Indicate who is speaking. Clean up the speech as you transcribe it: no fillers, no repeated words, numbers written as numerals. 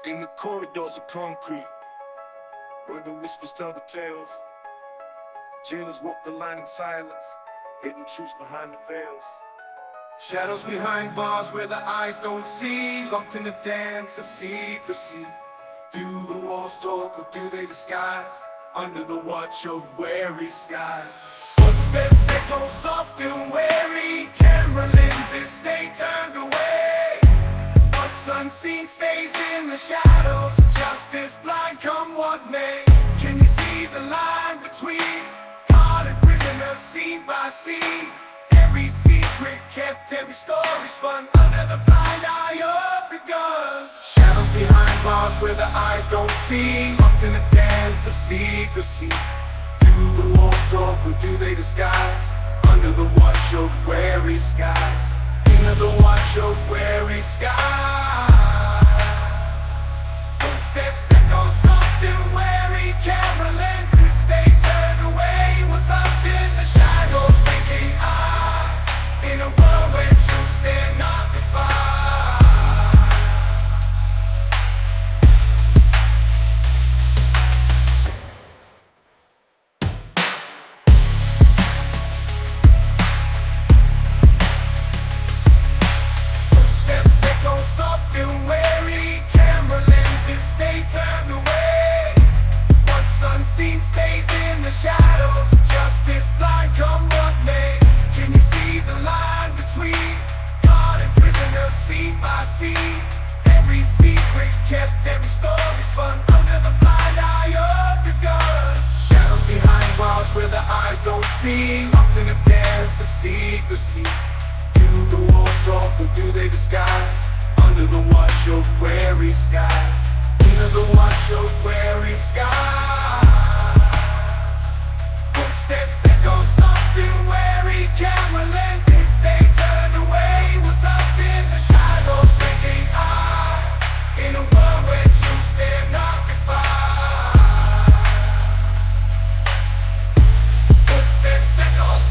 Speaker 1: In the corridors of concrete, where the whispers tell the tales, jailers walk the line in silence, hidden truths behind the veils. Shadows behind bars where the eyes don't see, locked in a dance of secrecy. Do the walls talk or do they disguise, under the watch of wary skies? Footsteps echo soft and wary, camera lenses stay turned away. What's unseen stays in the shadows, justice blind come what may. Can you see the line between hearted prisoners scene by scene? Every secret kept, every story spun under the blind eye of the gun. Shadows behind bars where the eyes don't see, locked in a dance of secrecy. Do the walls talk or do they disguise, under the watch of wary skies? Under the watch of wary skies. Footsteps echo soft and wary, camera lenses stay turned away. What's us in the shadows thinking in a world where truth dare not defy. Footsteps echo soft and wary, camera lenses stay turned away. What's unseen stays in the shadows, justice blind come what may. Can you see the line between God and prisoners scene by scene? Every secret kept, every story spun under the blind eye of the gun. Shadows behind bars where the eyes don't see, locked in a dance of secrecy. Do the walls talk or do they disguise, under the watch of wary skies? Under the watch of wary skies.